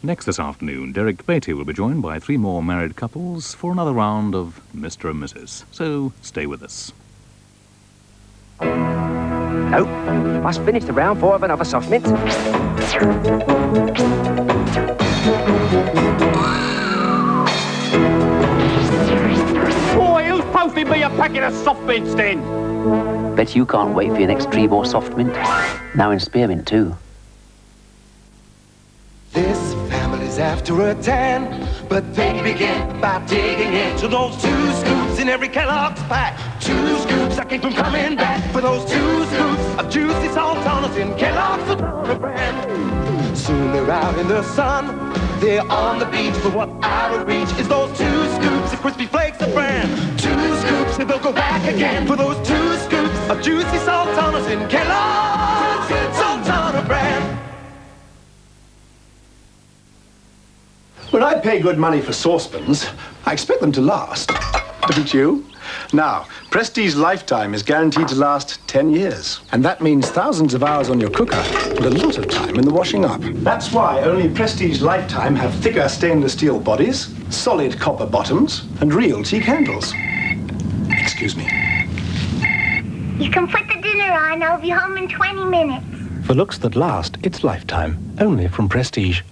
Next this afternoon, Derek Beatty will be joined by 3 more married couples for another round of Mr. and Mrs. So stay with us. Nope, must finish the round 4 of another soft mint. Boy, who's posting me a packet of soft mints then? Bet you can't wait for your next Trebor Softmint. Now in spearmint too. This family's after a tan, but they begin by digging into those 2 scoops in every Kellogg's pack. 2 scoops that keep them coming back for those 2 scoops of juicy Sultanas in Kellogg's Sultana brand. Soon they're out in the sun, they're on the beach, but what out of reach is those 2 scoops of crispy flakes of Bran. 2 scoops and they'll go back again for those 2 scoops of juicy Sultanas in Kellogg's Sultana brand. When I pay good money for saucepans, I expect them to last. Don't you? Now, Prestige Lifetime is guaranteed to last 10 years. And that means thousands of hours on your cooker and a lot of time in the washing up. That's why only Prestige Lifetime have thicker stainless steel bodies, solid copper bottoms, and real teak handles. Excuse me. You can put the dinner on. I'll be home in 20 minutes. For looks that last, it's Lifetime. Only from Prestige.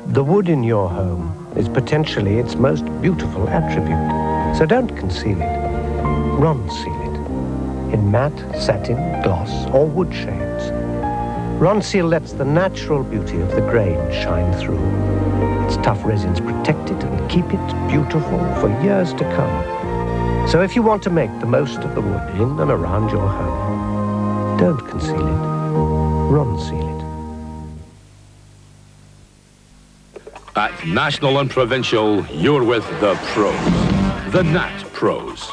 The wood in your home is potentially its most beautiful attribute, so don't conceal it. Ronseal it in matte, satin, gloss, or wood shades. Ronseal lets the natural beauty of the grain shine through. Its tough resins protect it and keep it beautiful for years to come. So if you want to make the most of the wood in and around your home, don't conceal it. Ronseal it. At National and Provincial, you're with the pros, the Nat Pros.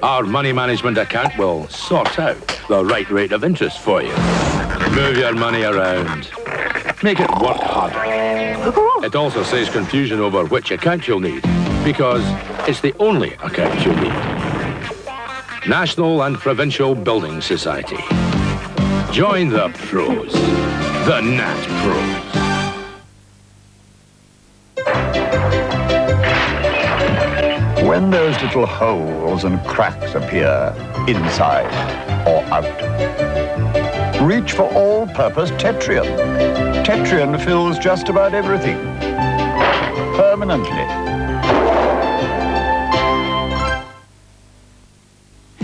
Our money management account will sort out the right rate of interest for you. Move your money around. Make it work harder. It also saves confusion over which account you'll need, because it's the only account you'll need. National and Provincial Building Society. Join the pros, the Nat Pros. When those little holes and cracks appear, inside or out, reach for all-purpose Tetrion. Tetrion fills just about everything, permanently.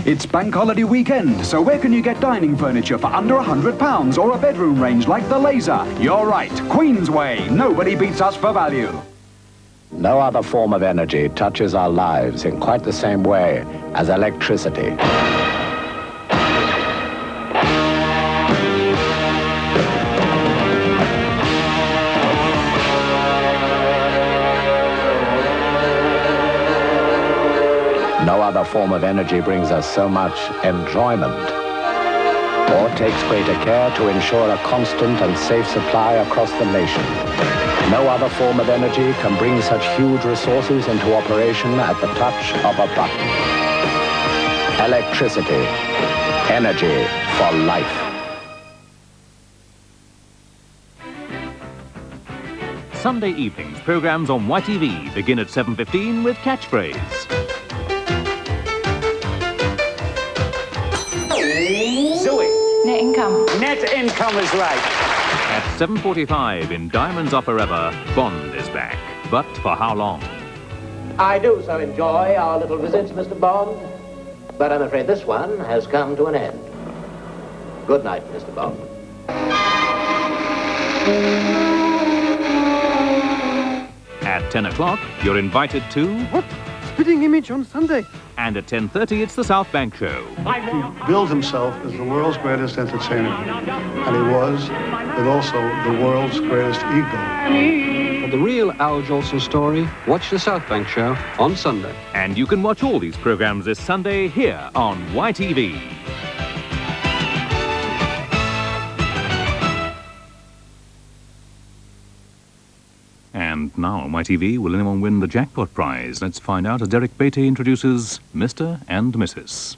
It's bank holiday weekend, so where can you get dining furniture for under £100 or a bedroom range like the Laser? You're right, Queensway. Nobody beats us for value. No other form of energy touches our lives in quite the same way as electricity. No other form of energy brings us so much enjoyment or takes greater care to ensure a constant and safe supply across the nation. No other form of energy can bring such huge resources into operation at the touch of a button. Electricity. Energy for life. Sunday evenings programmes on ITV begin at 7:15 with Catchphrase. Zoe. Net income. Net income is right. At 7:45 in Diamonds Are Forever, Bond is back. But for how long? I do so enjoy our little visits, Mr. Bond, but I'm afraid this one has come to an end. Good night, Mr. Bond. At 10 o'clock, you're invited to... What? Spitting image on Sunday? And at 10:30, it's the South Bank Show. He billed himself as the world's greatest entertainer, and he was, but also the world's greatest ego. For the real Al Jolson story, watch the South Bank Show on Sunday. And you can watch all these programmes this Sunday here on ITV. And now on ITV, will anyone win the jackpot prize? Let's find out as Derek Beatty introduces Mr. and Mrs.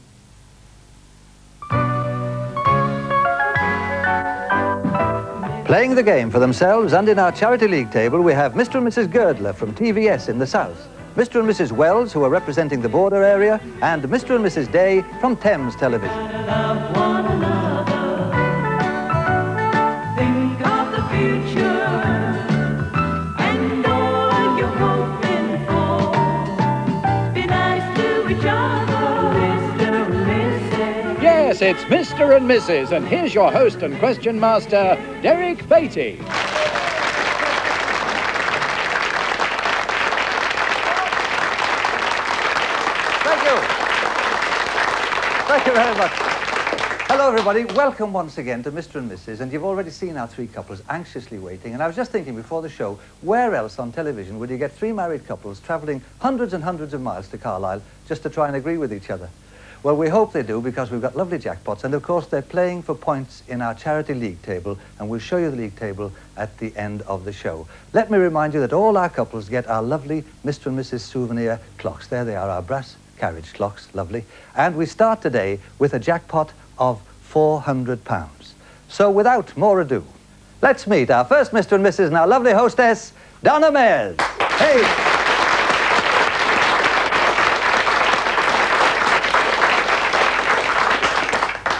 Playing the game for themselves, and in our charity league table, we have Mr. and Mrs. Girdler from TVS in the south, Mr. and Mrs. Wells, who are representing the border area, and Mr. and Mrs. Day from Thames Television. Think of the future and all you're hoping for. Be nice to each other, Mr. and Mrs. Yes, it's Mr. and Mrs. And here's your host and question master, Derek Beatty. Thank you very much. Hello, everybody. Welcome once again to Mr. and Mrs. And you've already seen our three couples anxiously waiting. And I was just thinking before the show, where else on television would you get three married couples travelling hundreds and hundreds of miles to Carlisle just to try and agree with each other? Well, we hope they do, because we've got lovely jackpots. And, of course, they're playing for points in our charity league table. And we'll show you the league table at the end of the show. Let me remind you that all our couples get our lovely Mr. and Mrs. souvenir clocks. There they are, our brass carriage clocks, lovely. And we start today with a jackpot of £400. So without more ado, let's meet our first Mr. and Mrs. and our lovely hostess, Donna Mayers. Hey!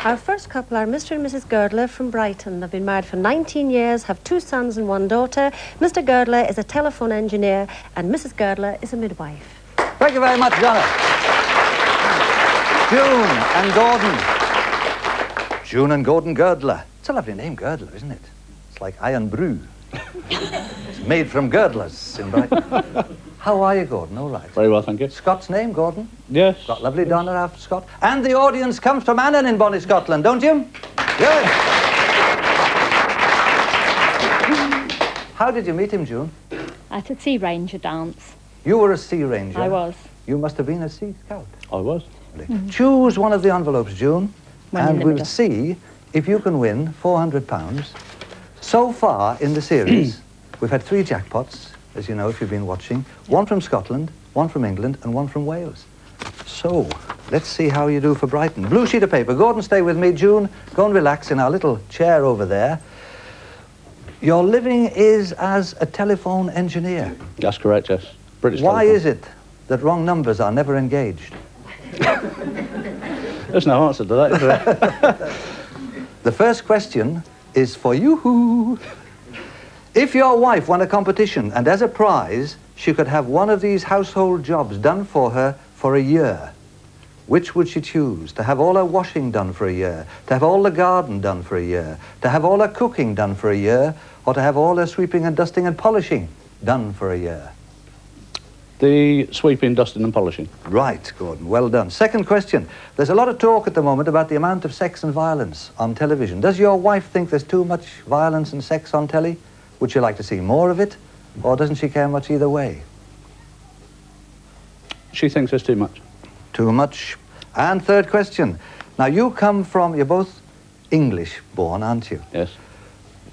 Our first couple are Mr. and Mrs. Girdler from Brighton. They've been married for 19 years, have 2 sons and 1 daughter. Mr. Girdler is a telephone engineer and Mrs. Girdler is a midwife. Thank you very much, Donna. June and Gordon. June and Gordon Girdler. It's a lovely name, Girdler, isn't it? It's like iron brew. It's made from girdlers in Brighton. How are you, Gordon? All right. Very well, thank you. Scott's name, Gordon? Yes. Got lovely Donna after Scott. And the audience comes from Annan in Bonnie, Scotland, don't you? Good. How did you meet him, June? At a sea ranger dance. You were a sea ranger? I was. You must have been a sea scout. I was. Choose one of the envelopes, June, One in and the we'll middle. see if you can win £400. So far in the series, we've had 3 jackpots, as you know if you've been watching. 1 from Scotland, 1 from England, and 1 from Wales. So, let's see how you do for Brighton. Blue sheet of paper. Gordon, stay with me. June, go and relax in our little chair over there. Your living is as a telephone engineer. That's correct, yes. British Why telephone. is it that wrong numbers are never engaged? There's no answer to that, is there? The first question is for you. If your wife won a competition and as a prize she could have one of these household jobs done for her for a year, which would she choose? To have all her washing done for a year, to have all the garden done for a year, to have all her cooking done for a year, or to have all her sweeping and dusting and polishing done for a year? The sweeping, dusting and polishing. Right, Gordon, well done. Second question. There's a lot of talk at the moment about the amount of sex and violence on television. Does your wife think there's too much violence and sex on telly? Would she like to see more of it? Or doesn't she care much either way? She thinks there's too much. Too much. And third question. Now, you come from, you're both English born, aren't you? Yes.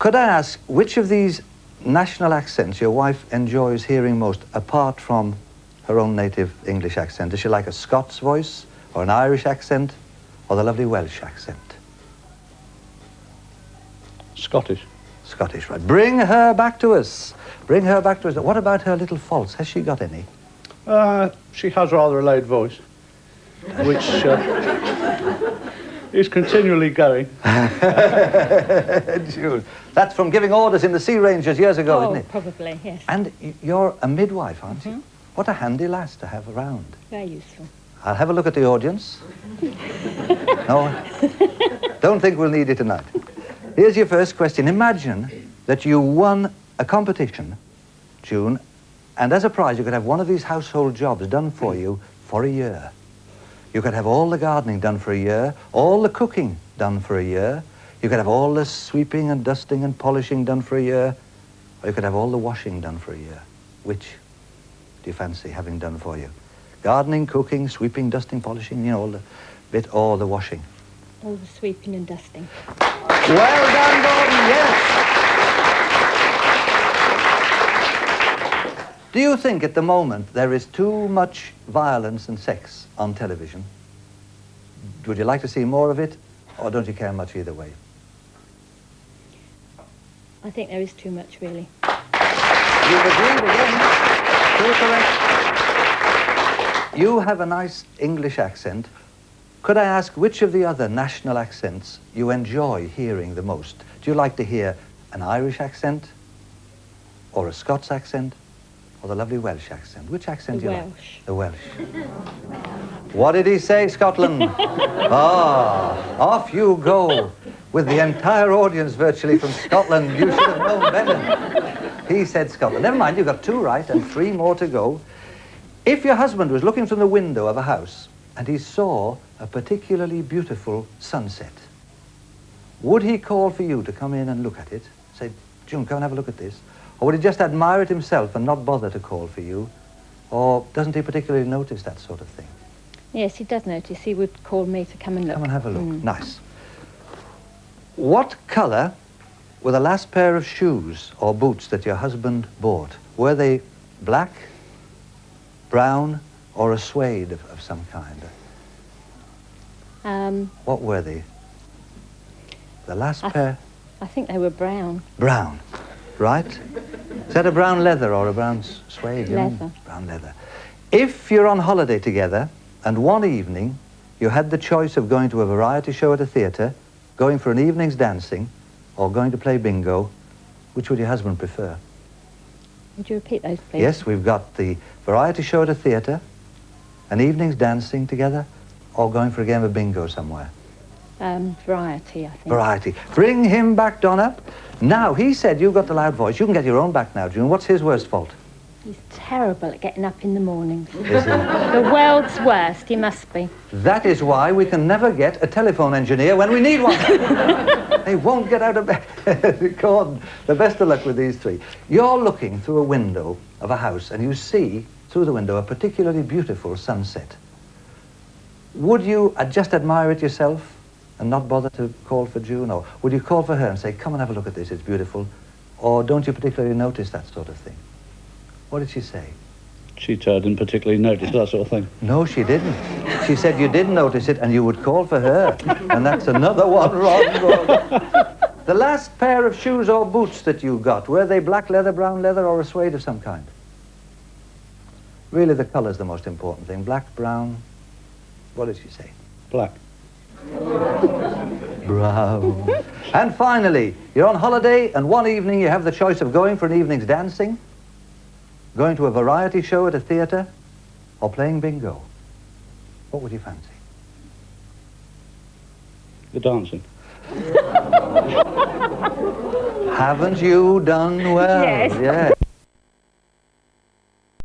Could I ask which of these national accents your wife enjoys hearing most, apart from her own native English accent? Does she like a Scots voice, or an Irish accent, or the lovely Welsh accent? Scottish. Scottish, right. Bring her back to us. Bring her back to us. What about her little faults? Has she got any? She has rather a loud voice, which is continually going. June. That's from giving orders in the Sea Rangers years ago, isn't it? Probably, yes. And you're a midwife, aren't you? What a handy lass to have around. Very useful. I'll have a look at the audience. No, don't think we'll need it tonight. Here's your first question. Imagine that you won a competition, June, and as a prize you could have one of these household jobs done for you for a year. You could have all the gardening done for a year, all the cooking done for a year. You could have all the sweeping and dusting and polishing done for a year, or you could have all the washing done for a year. Which do you fancy having done for you? Gardening, cooking, sweeping, dusting, polishing, you know, all the bit, or the washing. All the sweeping and dusting. Well done, Gordon, yes. Do you think at the moment there is too much violence and sex on television? Would you like to see more of it, or don't you care much either way? I think there is too much, really. You've agreed again. Still correct. You have a nice English accent. Could I ask which of the other national accents you enjoy hearing the most? Do you like to hear an Irish accent, or a Scots accent, or the lovely Welsh accent? Which accent do you like? The Welsh. What did he say, Scotland? Off you go. With the entire audience virtually from Scotland, you should have known better. He said Scotland. Never mind, you've got 2 right and 3 more to go. If your husband was looking from the window of a house and he saw a particularly beautiful sunset, would he call for you to come in and look at it? Say, June, come and have a look at this. Or would he just admire it himself and not bother to call for you? Or doesn't he particularly notice that sort of thing? Yes, he does notice. He would call me to come and look. Come and have a look. Nice. What colour were the last pair of shoes or boots that your husband bought? Were they black, brown, or a suede of some kind? What were they? The last pair? I think they were brown. Brown, right? Is that a brown leather or a brown suede? Leather. Brown leather. If you're on holiday together and one evening you had the choice of going to a variety show at a theatre, going for an evening's dancing, or going to play bingo, which would your husband prefer? Would you repeat those, please? Yes, we've got the variety show at a theatre, an evening's dancing together, or going for a game of bingo somewhere. Variety, I think. Variety. Bring him back, Donna. Now, he said you've got the loud voice. You can get your own back now, June. What's his worst fault? He's terrible at getting up in the mornings. Is he? The world's worst, he must be. That is why we can never get a telephone engineer when we need one. They won't get out of bed. Go on. The best of luck with these 3. You're looking through a window of a house and you see through the window a particularly beautiful sunset. Would you just admire it yourself and not bother to call for June? Or would you call for her and say, come and have a look at this, it's beautiful? Or don't you particularly notice that sort of thing? What did she say? She didn't particularly notice that sort of thing. No, she didn't. She said you didn't notice it and you would call for her. And that's another one wrong. The last pair of shoes or boots that you got, were they black leather, brown leather, or a suede of some kind? Really, the colour's the most important thing. Black, brown. What did she say? Black. Brown. And finally, you're on holiday and one evening you have the choice of going for an evening's dancing, going to a variety show at a theatre, or playing bingo. What would you fancy? The dancing. Haven't you done well? Yes. Yes.